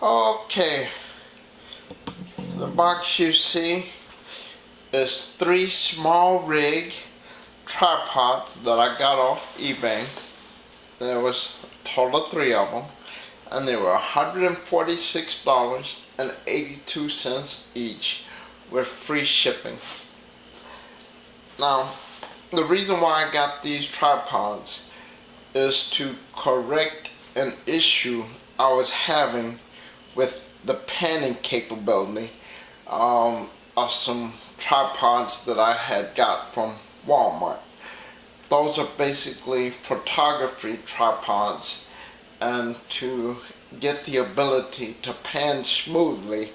Okay, the box you see is 3 SmallRig tripods that I got off eBay. There was a total of 3 of them, and they were $146.82 each with free shipping. Now, the reason why I got these tripods is to correct an issue I was having with the panning capability of some tripods that I had got from Walmart. Those are basically photography tripods, and to get the ability to pan smoothly,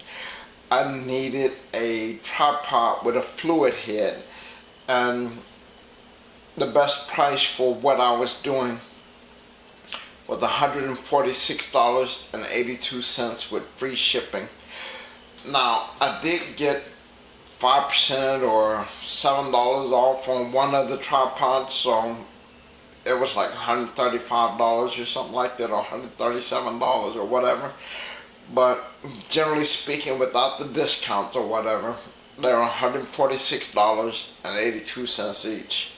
I needed a tripod with a fluid head, and the best price for what I was doing was $146.82 with free shipping. Now, I did get 5% or $7 off on one of the tripods, so it was like $135 or something like that, or $137 or whatever. But generally speaking, without the discounts or whatever, they're $146.82 each.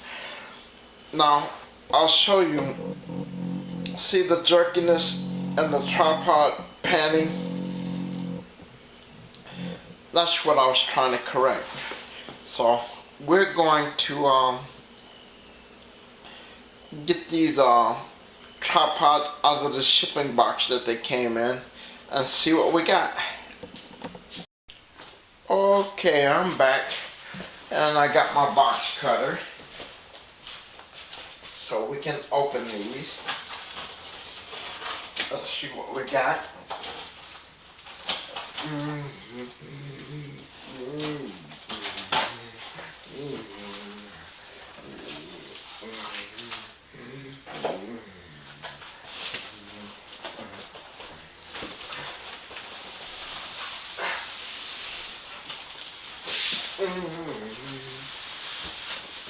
Now, I'll show you. See the jerkiness and the tripod panning? That's what I was trying to correct. So we're going to get these tripods out of the shipping box that they came in and see what we got. Okay, I'm back, and I got my box cutter, so we can open these. Let's see what we got.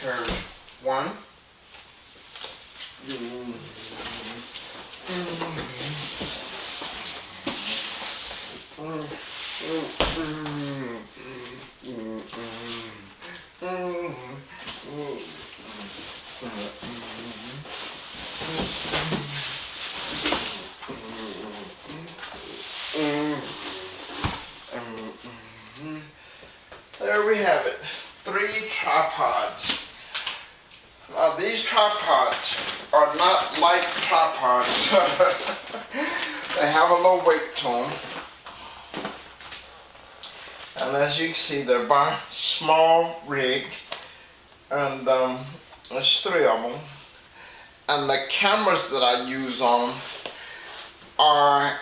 Here's one. There we have it, 3 tripods. Now these tripods are not light tripods. They have a low weight to them. And as you can see, they're by SmallRig, and there's 3 of them. And the cameras that I use on them are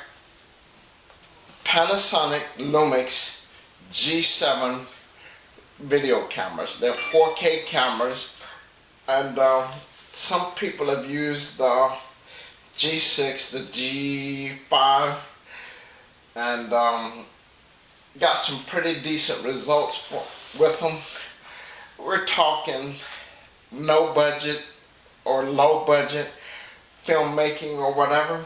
Panasonic Lumix G7 video cameras. They're 4K cameras, and some people have used the G6, the G5, and got some pretty decent results with them. We're talking no budget or low budget filmmaking or whatever.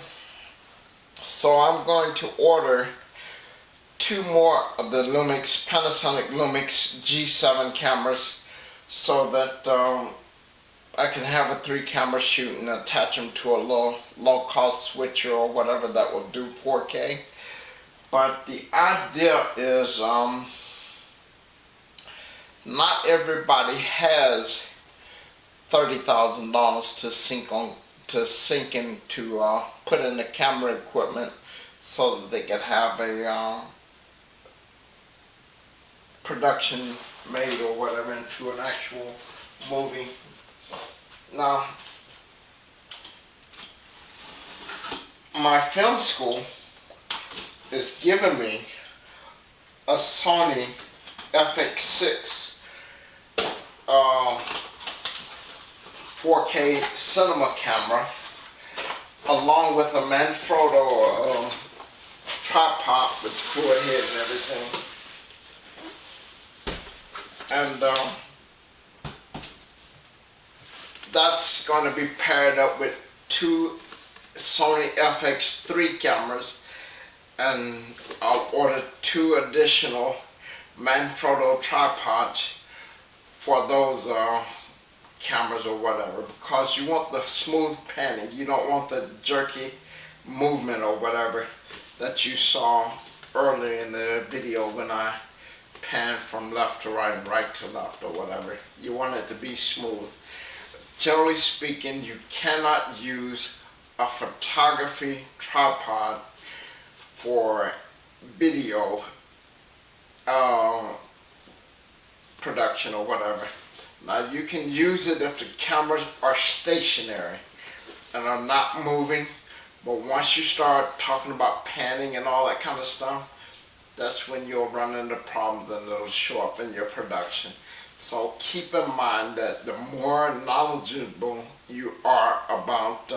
So I'm going to order 2 more of the Panasonic Lumix G7 cameras, so that I can have a 3 camera shoot and attach them to a low cost switcher or whatever that will do 4K. But the idea is not everybody has $30,000 to sink into put in the camera equipment so that they can have a production made or whatever into an actual movie. Now, my film school is giving me a Sony FX6 4K cinema camera, along with a Manfrotto tripod with fluid head and everything. And that's going to be paired up with 2 Sony FX3 cameras, and I'll order 2 additional Manfrotto tripods for those cameras or whatever, because you want the smooth panning. You don't want the jerky movement or whatever that you saw earlier in the video when I panned from left to right and right to left or whatever. You want it to be smooth. Generally speaking, you cannot use a photography tripod for video production or whatever. Now you can use it if the cameras are stationary and are not moving, but once you start talking about panning and all that kind of stuff, that's when you'll run into problems and it'll show up in your production. So keep in mind that the more knowledgeable you are about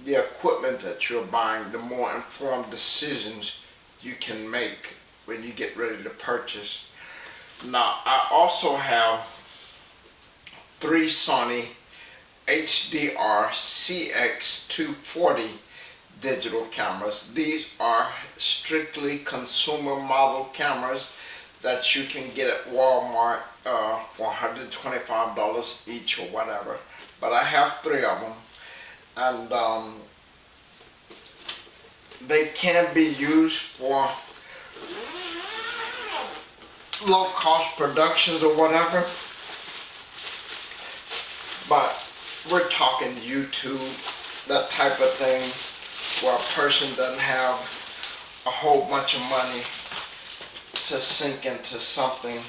the equipment that you're buying, the more informed decisions you can make when you get ready to purchase. Now I also have 3 Sony HDR CX240 digital cameras. These are strictly consumer model cameras that you can get at Walmart for $125 each or whatever. But I have 3 of them, and they can be used for low cost productions or whatever. But we're talking YouTube, that type of thing, where a person doesn't have a whole bunch of money to sink into something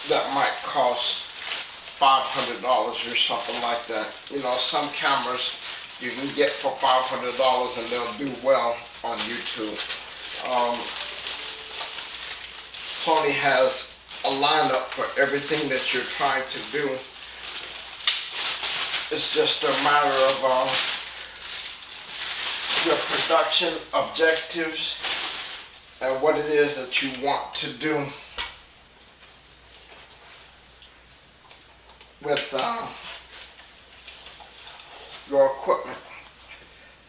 that might cost $500 or something like that. You know, some cameras you can get for $500 and they'll do well on YouTube. Sony has a lineup for everything that you're trying to do. It's just a matter of your production objectives and what it is that you want to do with your equipment.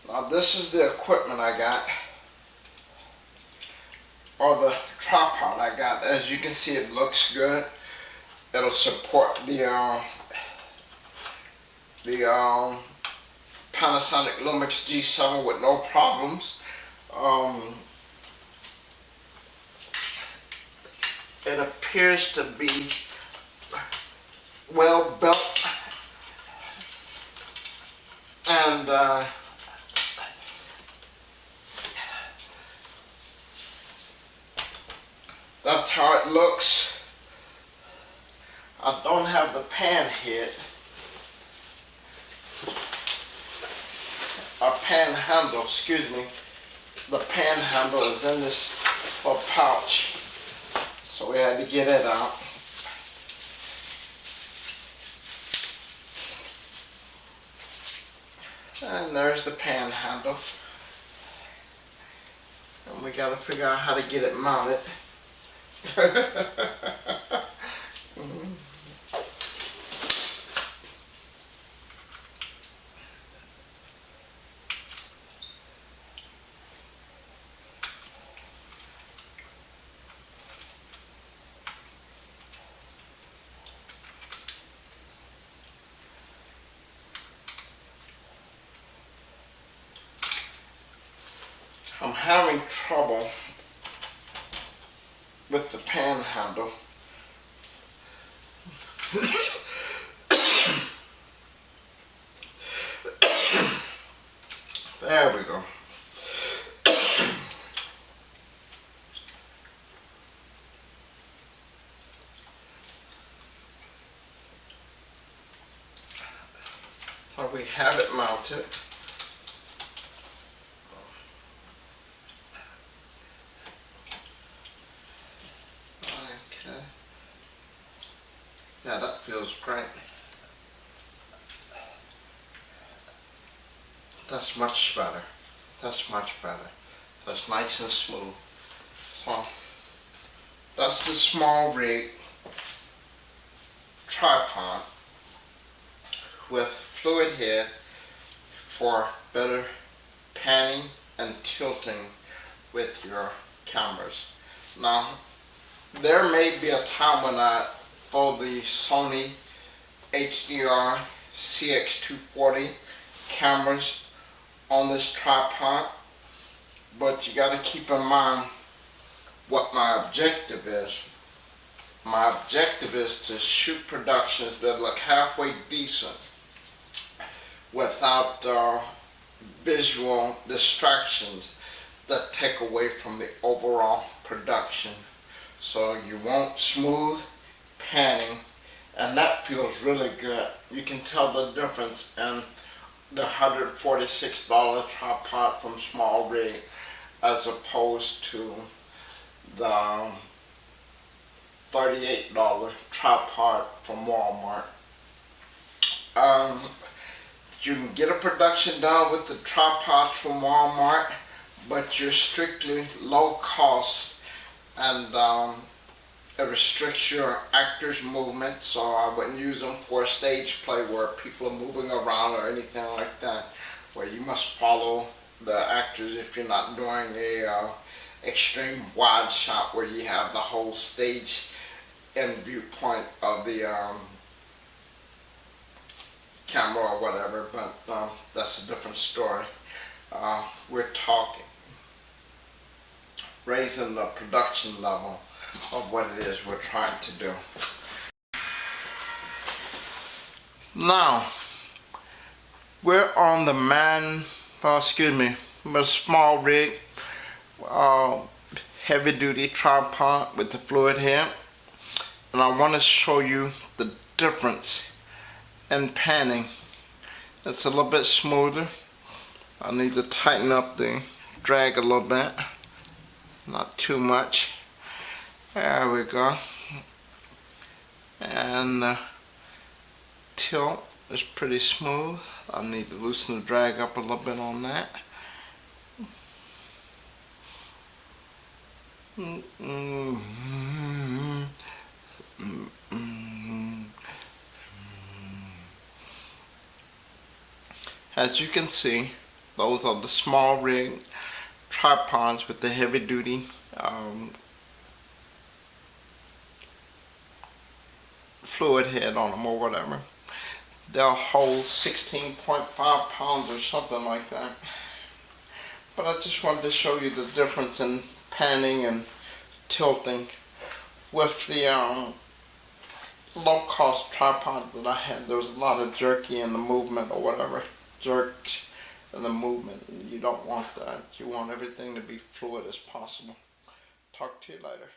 Now this is the equipment I got, or the tripod I got. As you can see, it looks good. It'll support the Panasonic Lumix G7 with no problems. It appears to be well built, and that's how it looks. I don't have the pan head, pan handle, excuse me. The pan handle is in this little pouch, so we had to get it out. And there's the pan handle. And we got to figure out how to get it mounted. I'm having trouble with the pan handle. There we go. So we have it mounted. Yeah, that feels great. That's much better. That's much better. That's nice and smooth. So, that's the SmallRig tripod with fluid head for better panning and tilting with your cameras. Now, there may be a time when I throw the Sony HDR CX240 cameras on this tripod, but you got to keep in mind what my objective is. My objective is to shoot productions that look halfway decent without visual distractions that take away from the overall production. So you want smooth panning, and that feels really good. You can tell the difference in the $146 tripod from SmallRig as opposed to the $38 tripod from Walmart. You can get a production done with the tripods from Walmart, but you're strictly low cost, and it restricts your actor's movement, so I wouldn't use them for a stage play where people are moving around or anything like that, where you must follow the actors if you're not doing a extreme wide shot where you have the whole stage in viewpoint of the camera or whatever, but that's a different story. We're talking raising the production level of what it is we're trying to do. Now, we're on the SmallRig heavy duty tripod with the fluid head, and I want to show you the difference in panning. It's a little bit smoother. I need to tighten up the drag a little bit, not too much. There we go. And the tilt is pretty smooth. I need to loosen the drag up a little bit on that. As you can see, those are the SmallRig tripods with the heavy duty fluid head on them or whatever. They'll hold 16.5 pounds or something like that. But I just wanted to show you the difference in panning and tilting with the low-cost tripod that I had. There was a lot of jerky in the movement or whatever, jerks in the movement, and you don't want that. You want everything to be fluid as possible. Talk to you later.